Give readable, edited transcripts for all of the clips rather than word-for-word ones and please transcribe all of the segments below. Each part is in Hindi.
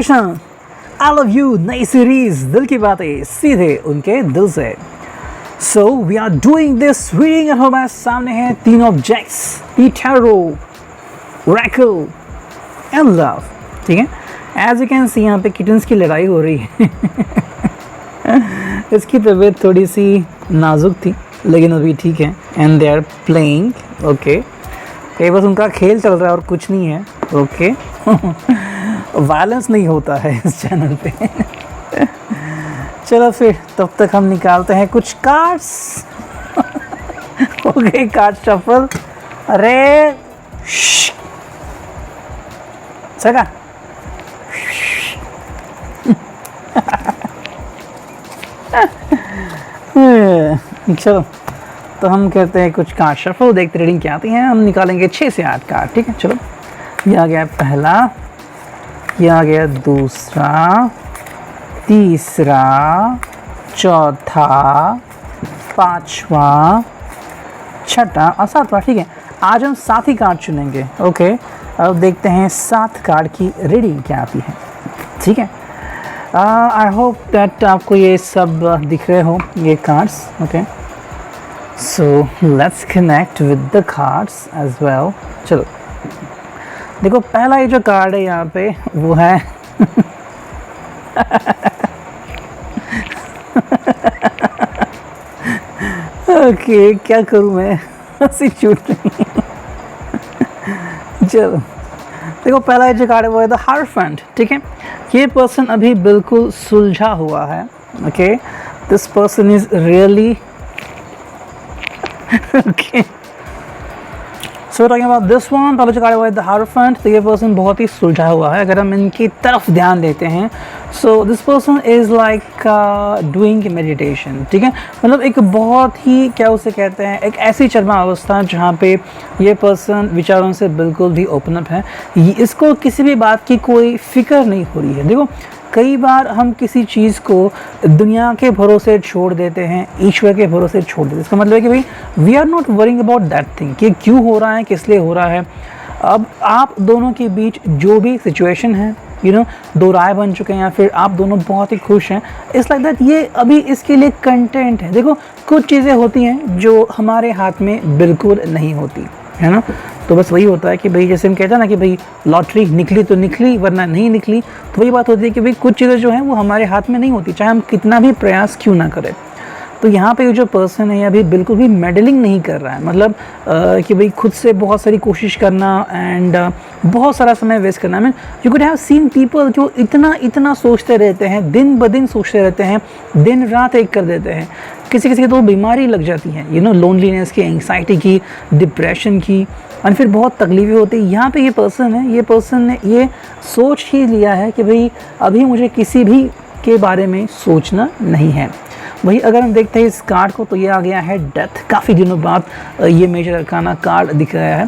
कृष्णा, आई लव यू नई सीरीज दिल की बातें सीधे उनके दिल से। So we are doing this reading और हमारे सामने हैं तीन objects, tarot, oracle and love. ठीक है, एज यू कैन सी यहाँ पे किटन्स की लड़ाई हो रही है। इसकी तबीयत थोड़ी सी नाजुक थी लेकिन अभी ठीक है। And they are playing, okay, ये बस उनका खेल चल रहा है और कुछ नहीं है। ओके, वायलेंस नहीं होता है इस चैनल पे। चलो फिर तब तक हम निकालते हैं कुछ कार्ड्स। हो गए कार्ड शफल। अरे सका चलो तो हम कहते हैं कुछ कार्ड शफल, देखते रीडिंग क्या आती है। हम निकालेंगे 6 से 8 कार्ड। ठीक है, चलो ये आ गया पहला, ये आ गया दूसरा, तीसरा, चौथा, पांचवा, छठा और सातवां। ठीक है, आज हम 7 ही कार्ड चुनेंगे। ओके, अब देखते हैं 7 कार्ड की रीडिंग क्या आती है। ठीक है, आई होप दैट आपको ये सब दिख रहे हो, ये cards. Okay, so let's connect with the cards as well. चलो देखो, पहला ये जो कार्ड है यहाँ पे वो है ओके, क्या करूँ मैं, हंसी छूट रही है। चलो देखो, पहला ये जो कार्ड है वो है द हायरफेंट। ठीक है, ये पर्सन अभी बिल्कुल सुलझा हुआ है। Okay, this person is really okay, so talking about this one, पहले जो कार्ड हुआ है द हायरफेंट, तो ये पर्सन बहुत ही सुलझा हुआ है। अगर हम इनकी तरफ ध्यान देते हैं, so this person is like doing meditation. ठीक है, मतलब एक बहुत ही, क्या उसे कहते हैं, एक ऐसी चरम अवस्था जहाँ पे ये पर्सन विचारों से बिल्कुल भी ओपन अप है। इसको किसी भी बात की कोई फिक्र नहीं हो रही है। देखो, कई बार हम किसी चीज़ को दुनिया के भरोसे छोड़ देते हैं, ईश्वर के भरोसे छोड़ देते हैं। इसका मतलब है कि भाई we are not worrying about that thing, कि क्यों हो रहा है, किस लिए हो रहा है। अब आप दोनों के बीच जो भी सिचुएशन है, दो राय बन चुके हैं या फिर आप दोनों बहुत ही खुश हैं, इट्स लाइक दैट, ये अभी इसके लिए कंटेंट है। देखो, कुछ चीज़ें होती हैं जो हमारे हाथ में बिल्कुल नहीं होती है ना, तो बस वही होता है कि भाई जैसे हम कहते हैं ना कि भाई लॉटरी निकली तो निकली वरना नहीं निकली, तो वही बात होती है कि भाई कुछ चीज़ें जो हैं वो हमारे हाथ में नहीं होती, चाहे हम कितना भी प्रयास क्यों ना करें। तो यहाँ पे जो पर्सन है अभी बिल्कुल भी मेडलिंग नहीं कर रहा है, मतलब कि भाई खुद से बहुत सारी कोशिश करना एंड बहुत सारा समय वेस्ट करना। Mean you could have seen people जो इतना सोचते रहते हैं, दिन ब दिन सोचते रहते हैं, दिन रात एक कर देते हैं। किसी किसी की तो बीमारी लग जाती है, लोनलीनेस की, एंग्जाइटी की, डिप्रेशन की, और फिर बहुत तकलीफ़ें होती है। यहाँ पे ये पर्सन ने ये सोच ही लिया है कि भाई अभी मुझे किसी भी के बारे में सोचना नहीं है। वही अगर हम देखते हैं इस कार्ड को, तो ये आ गया है डेथ। काफ़ी दिनों बाद ये मेजर अरकाना कार्ड दिख रहा है।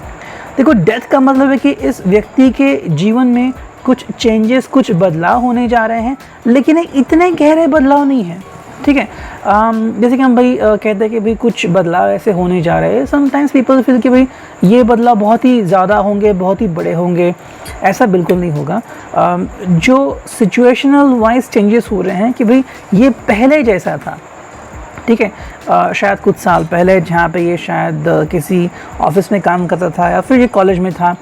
देखो, डेथ का मतलब है कि इस व्यक्ति के जीवन में कुछ चेंजेस, कुछ बदलाव होने जा रहे हैं, लेकिन इतने गहरे बदलाव नहीं है। ठीक है, जैसे कि हम भाई कहते हैं कि भाई कुछ बदलाव ऐसे होने जा रहे हैं। समटाइम्स पीपल फील कि भाई ये बदलाव बहुत ही ज़्यादा होंगे, बहुत ही बड़े होंगे। ऐसा बिल्कुल नहीं होगा। जो सिचुएशनल वाइज चेंजेस हो रहे हैं कि भाई ये पहले जैसा था। ठीक है, शायद कुछ साल पहले जहाँ पे ये शायद किसी ऑफिस में काम करता था या फिर ये कॉलेज में था,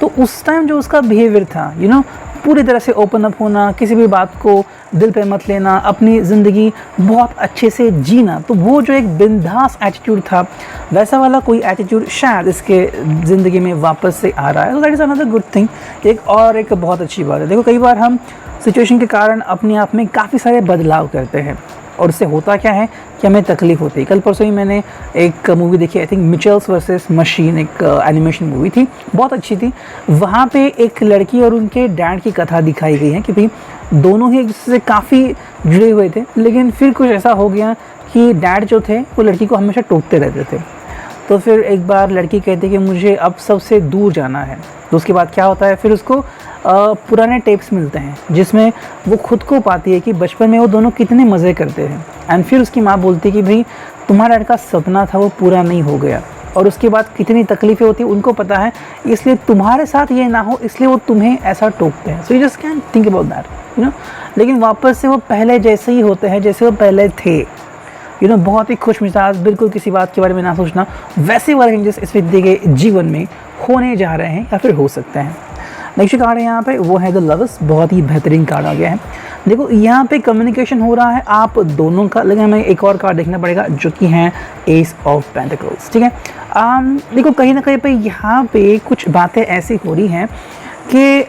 तो उस टाइम जो उसका बिहेवियर था, पूरी तरह से ओपन अप होना, किसी भी बात को दिल पे मत लेना, अपनी ज़िंदगी बहुत अच्छे से जीना, तो वो जो एक बिंदास एटीट्यूड था, वैसा वाला कोई एटीट्यूड शायद इसके ज़िंदगी में वापस से आ रहा है। तो that is another good thing. एक बहुत अच्छी बात है। देखो, कई बार हम सिचुएशन के कारण अपने आप में काफ़ी सारे बदलाव करते हैं और इससे होता क्या है कि हमें तकलीफ़ होती है। कल परसों ही मैंने एक मूवी देखी, आई थिंक मिचेल्स वर्सेस मशीन, एक एनिमेशन मूवी थी, बहुत अच्छी थी। वहाँ पे एक लड़की और उनके डैड की कथा दिखाई गई है कि भाई दोनों ही एक दूसरे से काफ़ी जुड़े हुए थे, लेकिन फिर कुछ ऐसा हो गया कि डैड जो थे वो लड़की को हमेशा टोकते रहते थे। तो फिर एक बार लड़की कहती कि मुझे अब सबसे दूर जाना है। तो उसके बाद क्या होता है, फिर उसको पुराने टेप्स मिलते हैं जिसमें वो खुद को पाती है कि बचपन में वो दोनों कितने मज़े करते हैं। एंड फिर उसकी माँ बोलती कि भाई तुम्हारा लड़का सपना था वो पूरा नहीं हो गया। और उसके बाद कितनी तकलीफ़ें होती है उनको पता है, इसलिए तुम्हारे साथ ये ना हो इसलिए वो तुम्हें ऐसा टोकते हैं। So you just can think about that, you know. लेकिन वापस से वो पहले जैसे ही होते हैं जैसे वो पहले थे, यू नो, बहुत ही खुश मिजाज, बिल्कुल किसी बात के बारे में ना सोचना, वैसे वाले चेंजेस इस व्यक्ति के जीवन में होने जा रहे हैं या फिर हो सकते हैं। नेक्स्ट कार्ड है यहाँ पे, वो है द लवर्स। बहुत ही बेहतरीन कार्ड आ गया है। देखो यहाँ पे कम्युनिकेशन हो रहा है आप दोनों का, लेकिन हमें एक और कार्ड देखना पड़ेगा जो कि है एस ऑफ पेंटिकल्स, ठीक है। देखो कहीं ना कहीं पे यहाँ पे कुछ बातें ऐसी हो रही हैं कि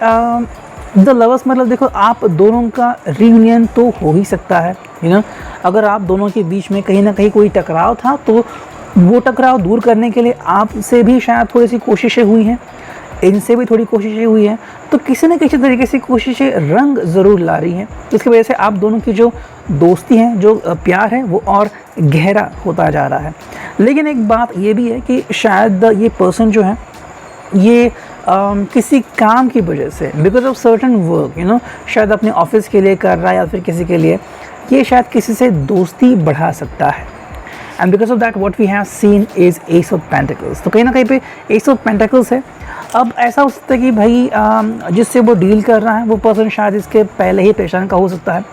द लवर्स मतलब देखो आप दोनों का रियूनियन तो हो ही सकता है, यू नो। अगर आप दोनों के बीच में कहीं ना कहीं कोई टकराव था तो वो टकराव दूर करने के लिए आपसे भी शायद थोड़ी सी कोशिशें हुई हैं, इनसे भी थोड़ी कोशिशें हुई हैं, तो किसी न किसी तरीके से कोशिशें रंग ज़रूर ला रही हैं। इसकी वजह से आप दोनों की जो दोस्ती है, जो प्यार है, वो और गहरा होता जा रहा है। लेकिन एक बात ये भी है कि शायद ये पर्सन जो है ये किसी काम की वजह से, because of certain work, you know, शायद अपने ऑफिस के लिए कर रहा है या फिर किसी के लिए, ये शायद किसी से दोस्ती बढ़ा सकता है। And because of that what we have seen is ace of pentacles. तो कहीं ना कहीं पे एस ऑफ पेंटिकल्स है। अब ऐसा हो सकता है कि भाई जिससे वो डील कर रहा है वो पर्सन शायद इसके पहले ही पहचान का हो सकता है।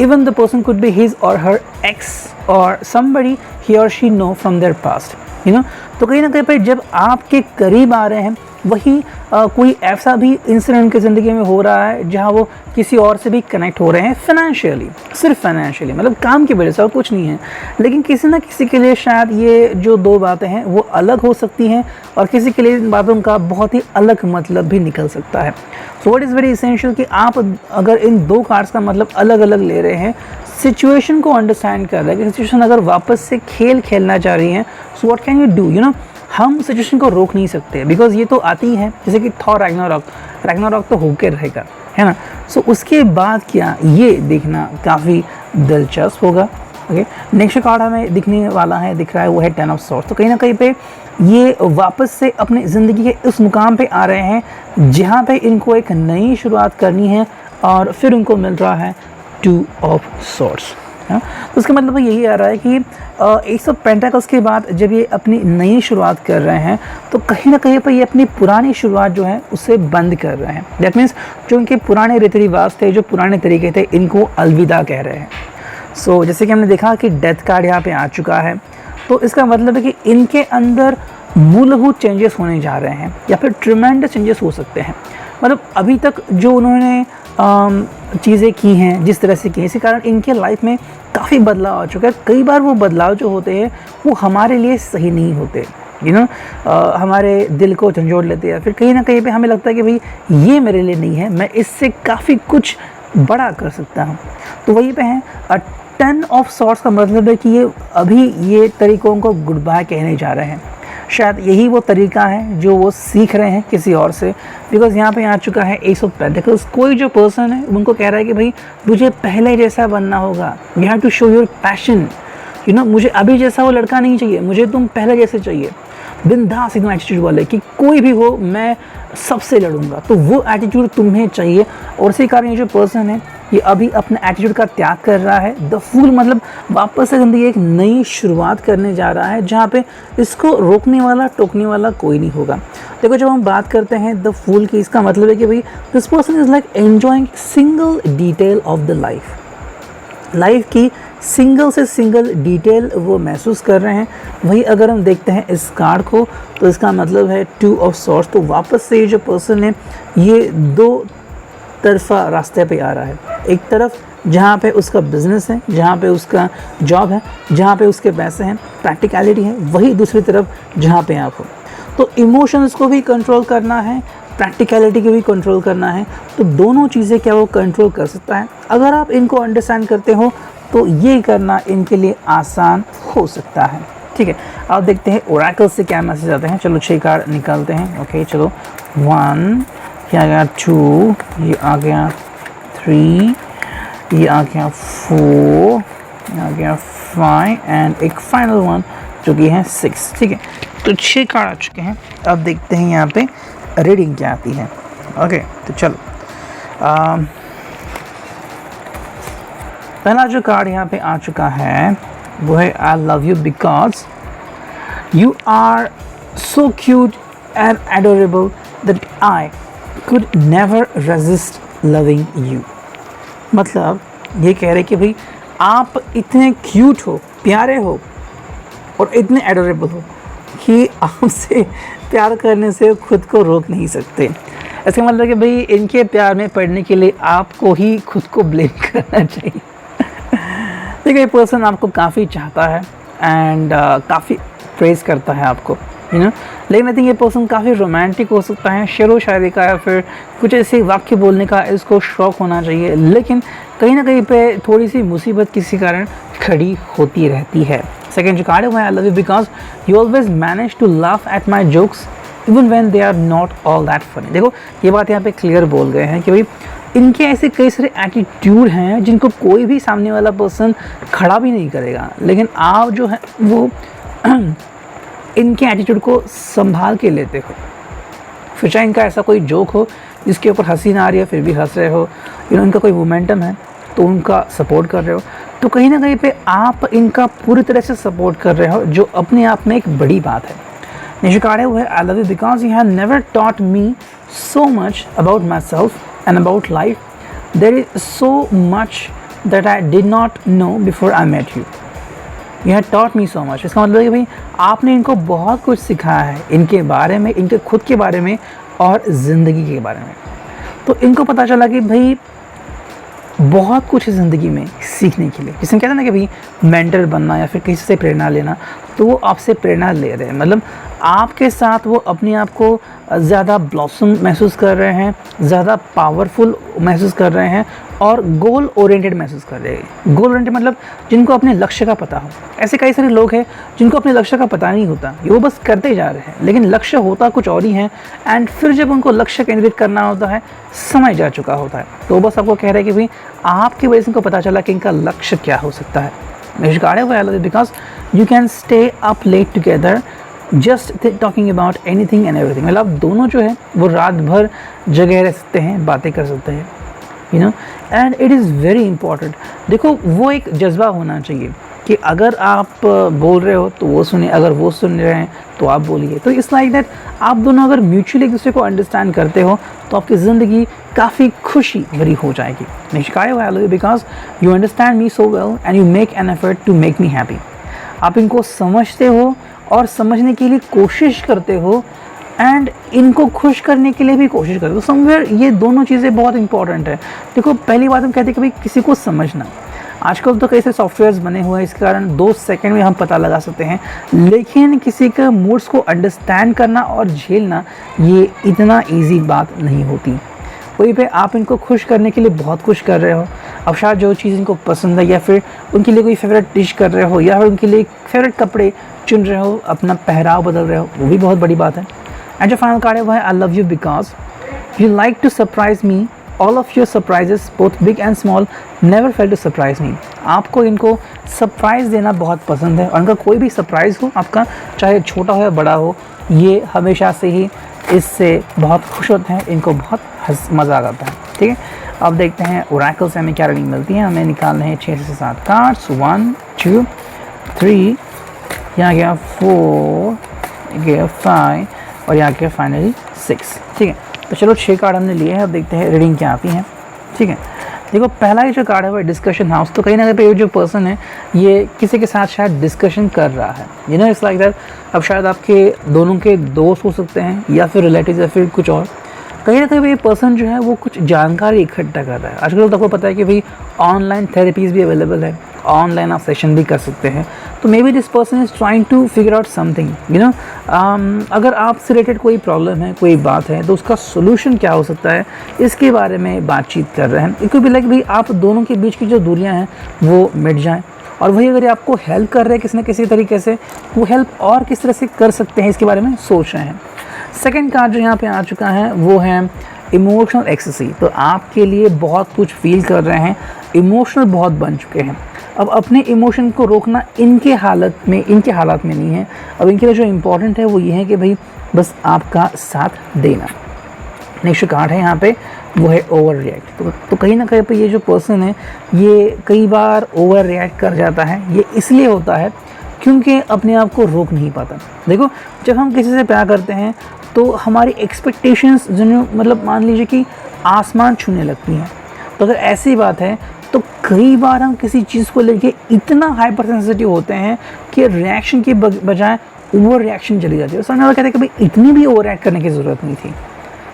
Even the person could be his और हर एक्स और समबडी ही और she know from there past, you know. तो कहीं ना कहीं पे जब आपके करीब आ रहे हैं वही कोई ऐसा भी इंसिडेंट उनकी ज़िंदगी में हो रहा है जहां वो किसी और से भी कनेक्ट हो रहे हैं फाइनेंशियली, सिर्फ फाइनेंशियली, मतलब काम की वजह से और कुछ नहीं है। लेकिन किसी ना किसी के लिए शायद ये जो दो बातें हैं वो अलग हो सकती हैं और किसी के लिए इन बातों का बहुत ही अलग मतलब भी निकल सकता है। So what is very essential कि आप अगर इन दो कार्ड्स का मतलब अलग अलग ले रहे हैं, सिचुएशन को अंडरस्टैंड कर रहे हैं कि सिचुएशन अगर वापस से खेल खेलना चाह रही हैं, so what can you do, you know. हम सिचुएशन को रोक नहीं सकते बिकॉज ये तो आती है, जैसे कि थॉर रैग्नारॉक तो होकर रहेगा, है ना। सो उसके बाद क्या, ये देखना काफ़ी दिलचस्प होगा। ओके, नेक्स्ट कार्ड हमें दिखने वाला है, दिख रहा है, वो है 10 ऑफ सॉर्ड्स। तो कहीं ना कहीं पे ये वापस से अपनी ज़िंदगी के उस मुकाम पे आ रहे हैं जहाँ पे इनको एक नई शुरुआत करनी है और फिर उनको मिल रहा है 2 ऑफ सॉर्ड्स। तो उसका मतलब यही आ रहा है कि एस ऑफ पेंटाकल्स के बाद जब ये अपनी नई शुरुआत कर रहे हैं तो कहीं ना कहीं पर ये अपनी पुरानी शुरुआत जो है उसे बंद कर रहे हैं। दैट मीन्स जो उनके पुराने रीति रिवाज थे, जो पुराने तरीके थे, इनको अलविदा कह रहे हैं। सो जैसे कि हमने देखा कि डेथ कार्ड यहाँ पे आ चुका है, तो इसका मतलब है कि इनके अंदर मूलभूत चेंजेस होने जा रहे हैं या फिर ट्रिमेंडस चेंजेस हो सकते हैं। मतलब अभी तक जो उन्होंने चीज़ें की हैं, जिस तरह से की, इसी कारण इनके लाइफ में काफ़ी बदलाव आ चुका है। कई बार वो बदलाव जो होते हैं वो हमारे लिए सही नहीं होते, यू नो, हमारे दिल को झंझोड़ लेते हैं, फिर कहीं ना कहीं पे हमें लगता है कि भाई ये मेरे लिए नहीं है, मैं इससे काफ़ी कुछ बड़ा कर सकता हूँ। तो वहीं पे है 10 ऑफ सॉर्ड्स का मतलब है कि ये अभी ये तरीकों को गुड बाय कहने जा रहे हैं। शायद यही वो तरीका है जो वो सीख रहे हैं किसी और से, बिकॉज यहाँ पे आ चुका है एस ऑफ पेंटिकल्स। कोई जो पर्सन है उनको कह रहा है कि भाई मुझे पहले जैसा बनना होगा, you have to show your passion, you know. मुझे अभी जैसा वो लड़का नहीं चाहिए, मुझे तुम पहले जैसे चाहिए, बिंदास एकदम एटीट्यूड वाले कि कोई भी हो मैं सबसे लड़ूंगा, तो वो एटीट्यूड तुम्हें चाहिए। और इसी कारण ये जो पर्सन है ये अभी अपने एटीट्यूड का त्याग कर रहा है। द फूल मतलब वापस से ज़िंदगी एक नई शुरुआत करने जा रहा है जहाँ पे इसको रोकने वाला टोकने वाला कोई नहीं होगा। देखो जब हम बात करते हैं द फूल की, इसका मतलब है कि भाई this person is like enjoying single detail of the life की सिंगल से सिंगल डिटेल वो महसूस कर रहे हैं। वही अगर हम देखते हैं इस कार्ड को तो इसका मतलब है 2 ऑफ सॉर्ड्स। तो वापस से ये जो पर्सन है ये दो तरफा रास्ते पे आ रहा है। एक तरफ जहाँ पे उसका बिजनेस है, जहाँ पे उसका जॉब है, जहाँ पे उसके पैसे हैं, प्रैक्टिकलिटी है, वही दूसरी तरफ जहाँ पे आप हो। तो इमोशंस को भी कंट्रोल करना है, प्रैक्टिकलिटी को भी कंट्रोल करना है। तो दोनों चीज़ें क्या वो कंट्रोल कर सकता है। अगर आप इनको अंडरस्टैंड करते हो तो ये करना इनके लिए आसान हो सकता है। ठीक है, अब देखते हैं ओरेकल से क्या मैसेज आते हैं। चलो 6 कार्ड निकालते हैं। ओके चलो 1, ये आ गया 2, ये आ गया 3, ये आ गया 4, ये आ गया 5 एंड एक फाइनल 1 जो कि है 6। ठीक है, तो 6 कार्ड आ चुके हैं। अब देखते हैं यहाँ पे रीडिंग क्या आती है। ओके तो चलो पहला जो कार्ड यहाँ पे आ चुका है वो है I love you because you are so cute and adorable that I could never resist loving you. मतलब ये कह रहे कि भाई आप इतने क्यूट हो, प्यारे हो और इतने एडोरेबल हो कि आपसे प्यार करने से खुद को रोक नहीं सकते। इसका मतलब कि भाई इनके प्यार में पड़ने के लिए आपको ही खुद को ब्लेम करना चाहिए। देखिए, ये पर्सन आपको काफ़ी चाहता है एंड काफ़ी प्रेज़ करता है आपको, यू नो, लेकिन आई थिंक ये पर्सन काफ़ी रोमांटिक हो सकता है, शेर व शायरी का या फिर कुछ ऐसे वाक्य बोलने का इसको शौक़ होना चाहिए, लेकिन कहीं ना कहीं पे थोड़ी सी मुसीबत किसी कारण खड़ी होती रहती है। सेकेंड जो कार्ड है वो है I love you because you always manage to laugh at my jokes even when they are not all that funny. देखो, ये बात यहाँ पे क्लियर बोल गए हैं कि भाई इनके ऐसे कई सारे एटीट्यूड हैं जिनको कोई भी सामने वाला पर्सन खड़ा भी नहीं करेगा, लेकिन आप जो है वो इनके एटीट्यूड को संभाल के लेते हो। फिर चाहे इनका ऐसा कोई जोक हो जिसके ऊपर हंसी ना आ रही है फिर भी हंस रहे हो, यू नो, इनका कोई मोमेंटम है तो उनका सपोर्ट कर रहे हो, तो कहीं ना कहीं पे आप इनका पूरी तरह से सपोर्ट कर रहे हो, जो अपने आप में एक बड़ी बात है। नेक्स्ट कार्ड है वो है I love you because you have never taught me so much about myself and about life, there is so much that I did not know before I met you, you have taught me so much. इसका मतलब है कि भाई आपने इनको बहुत कुछ सिखाया है इनके बारे में, इनके खुद के बारे में और ज़िंदगी के बारे में। तो इनको पता चला कि भाई बहुत कुछ है ज़िंदगी में सीखने के लिए, जिसे हम कहते हैं ना कि भाई मेंटर बनना या फिर किसी से प्रेरणा लेना, तो वो आपसे प्रेरणा ले रहे हैं, मतलब आपके साथ वो अपने आप को ज़्यादा ब्लॉसम महसूस कर रहे हैं, ज़्यादा पावरफुल महसूस कर रहे हैं और गोल ओरिएंटेड महसूस कर रहे हैं। गोल ओरिएंटेड मतलब जिनको अपने लक्ष्य का पता हो। ऐसे कई सारे लोग हैं जिनको अपने लक्ष्य का पता नहीं होता, ये वो बस करते जा रहे हैं, लेकिन लक्ष्य होता कुछ और ही है एंड फिर जब उनको लक्ष्य केंद्रित करना होता है समय जा चुका होता है, तो बस आपको कह रहे हैं कि भाई आपकी वजह से इनको पता चला कि इनका लक्ष्य क्या हो सकता है। नेक्स्ट कार्ड है वो I love you because you can stay up late together just talking about anything and everything. मतलब आप दोनों जो है वो रात भर जगह रह सकते हैं, बातें कर सकते हैं, you know, and it is very important. देखो, वो एक जज्बा होना चाहिए कि अगर आप बोल रहे हो तो वो सुने, अगर वो सुन रहे हैं तो आप बोलिए। तो इट्स लाइक दैट आप दोनों अगर म्यूचुअली एक दूसरे को अंडरस्टैंड करते हो तो आपकी ज़िंदगी काफ़ी खुशी भरी हो जाएगी। नेक्स्ट कार्ड है I love you because you understand me so well and you make an effort to make me happy. आप इनको समझते हो और समझने के लिए कोशिश करते हो एंड इनको खुश करने के लिए भी कोशिश करते हो। समवेयर ये दोनों चीज़ें बहुत इंपॉर्टेंट है। देखो, पहली बात हम कहते हैं कि भाई किसी को समझना, आजकल तो कई सारे सॉफ्टवेयर्स बने हुए हैं, इस कारण 2 सेकंड में हम पता लगा सकते हैं, लेकिन किसी का मूड्स को अंडरस्टैंड करना और झेलना ये इतना ईजी बात नहीं होती। वहीं पे आप इनको खुश करने के लिए बहुत कुछ कर रहे हो। अब शायद जो चीज़ इनको पसंद है या फिर उनके लिए कोई फेवरेट डिश कर रहे हो या फिर उनके लिए फेवरेट कपड़े चुन रहे हो, अपना पहराव बदल रहे हो, वो भी बहुत बड़ी बात है। एंड जो फाइनल कार्ड है वो है I love you because you like to surprise me, all of your surprises both big and small never fail to surprise me. आपको इनको सरप्राइज़ देना बहुत पसंद है और उनका कोई भी सरप्राइज़ हो आपका, चाहे छोटा हो या बड़ा हो, ये हमेशा से ही इससे बहुत खुश होते हैं, इनको बहुत मज़ा आता है। ठीक है, अब देखते हैं ओरेकल से हमें क्या रीडिंग मिलती है। हमें निकालने हैं 6 से 7 कार्ड्स, 1 2 3, यहाँ गया 4, गया 5 और यहाँ गया फाइनली 6। ठीक है, तो चलो 6 कार्ड हमने लिए हैं, अब देखते हैं रीडिंग क्या आती है। ठीक है, देखो पहला ही जो कार्ड है वो डिस्कशन हाउस। तो कहीं ना कहीं जो पर्सन है ये किसी के साथ शायद डिस्कशन कर रहा है, you know, it's like that. अब शायद आपके दोनों के दोस्त हो सकते हैं या फिर रिलेटिव या फिर कुछ और। कहीं ना कहीं ये पर्सन जो है वो कुछ जानकारी इकट्ठा कर रहा है। आजकल तो आपको पता है कि भाई ऑनलाइन थेरेपीज़ भी अवेलेबल है, ऑनलाइन आप सेशन भी कर सकते हैं। तो maybe this person is trying to figure out something, you know. अगर आपसे रिलेटेड कोई प्रॉब्लम है, कोई बात है, तो उसका सोल्यूशन क्या हो सकता है, इसके बारे में बातचीत कर रहे हैं। इट कुड बी लाइक भाई आप दोनों के बीच की जो दूरियां हैं वो मिट जाएं, और वही अगर आपको हेल्प कर रहे हैं किसी न किसी तरीके से, वो हेल्प और किस तरह से कर सकते हैं इसके बारे में सोच रहे हैं। सेकेंड कार्ड जो यहाँ पे आ चुका है वो है इमोशनल एक्सेसी। तो आपके लिए बहुत कुछ फील कर रहे हैं, इमोशनल बहुत बन चुके हैं। अब अपने इमोशन को रोकना इनके हालात में नहीं है। अब इनके लिए जो इम्पोर्टेंट है वो ये है कि भाई बस आपका साथ देना। नेक्स्ट कार्ड है यहाँ पे वो है ओवर रिएक्ट। तो कहीं ना कहीं पे ये जो पर्सन है ये कई बार ओवर रिएक्ट कर जाता है। ये इसलिए होता है क्योंकि अपने आप को रोक नहीं पाता। देखो, जब हम किसी से प्यार करते हैं तो हमारी एक्सपेक्टेशंस जो मतलब मान लीजिए कि आसमान छूने लगती हैं। तो अगर ऐसी बात है तो कई बार हम किसी चीज़ को लेके इतना हाइपर सेंसिटिव होते हैं कि रिएक्शन के बजाय ओवर रिएक्शन चली जाती है। सामने वाला कहते हैं कि भाई इतनी भी ओवर रिएक्ट करने की ज़रूरत नहीं थी,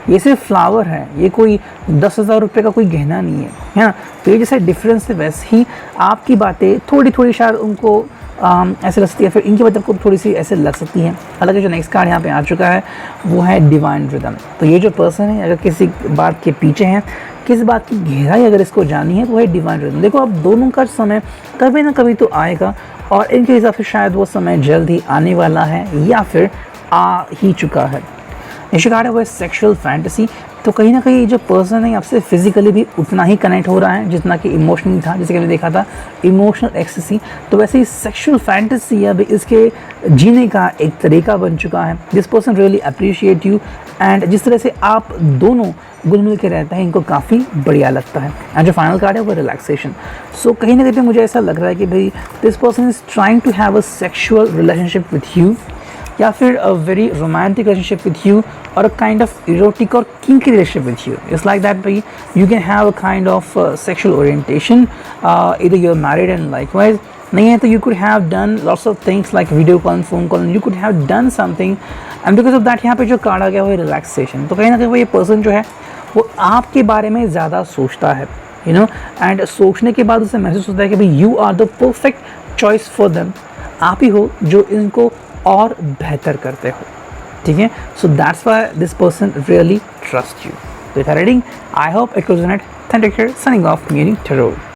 ये सिर्फ फ्लावर है, ये कोई 10,000 रुपये का कोई गहना नहीं है, है ना। तो ये जैसे डिफरेंस है वैसे ही आपकी बातें थोड़ी थोड़ी शायद उनको ऐसे लग सकती है, फिर इनकी बातें को थोड़ी सी ऐसे लग सकती हैं। हालांकि जो नेक्स्ट कार्ड यहाँ पे आ चुका है वो है डिवाइन रिदम। तो ये जो पर्सन है अगर किसी बात के पीछे हैं, किस बात की गहराई अगर इसको जाननी है तो है डिवाइन रिदम। देखो, अब दोनों का समय कभी ना कभी तो आएगा और इनके हिसाब से शायद वो समय जल्द ही आने वाला है या फिर आ ही चुका है। नेक्स्ट कार्ड है वो सेक्सुअल फैंटेसी। तो कहीं ना कहीं जो पर्सन है आपसे फिजिकली भी उतना ही कनेक्ट हो रहा है जितना कि इमोशनली था, जैसे कि हमने देखा था इमोशनल एक्सेसी। तो वैसे ही सेक्सुअल फैंटेसी अब इसके जीने का एक तरीका बन चुका है। This person really appreciate you and जिस तरह से आप दोनों घुल मिल के रहते हैं इनको काफ़ी बढ़िया लगता है। एंड जो फाइनल कार्ड है वो रिलैक्सेशन। सो कहीं ना कहीं मुझे ऐसा लग रहा है कि भाई this person is trying to have a sexual relationship with you, या फिर a very romantic relationship with you और अ काइंड ऑफ इरोटिक और kinky relationship with you. It's like that भाई you can have a kind of sexual orientation, इधर you are married and likewise नहीं है तो you could have done lots of things like video call, phone call, you could have done something and because of that यहाँ पे जो कार्ड आ गया वो है रिलैक्सेशन। तो कहीं ना कहीं वो ये पर्सन जो है वो आपके बारे में ज़्यादा सोचता है, यू नो, एंड सोचने के बाद उसे महसूस होता है कि भाई you are the perfect choice for them. आप ही हो जो इनको और बेहतर करते हो, ठीक है। So that's why this person really trust you. तो reading I hope it was neat. Thank you, signing off meaning tarot.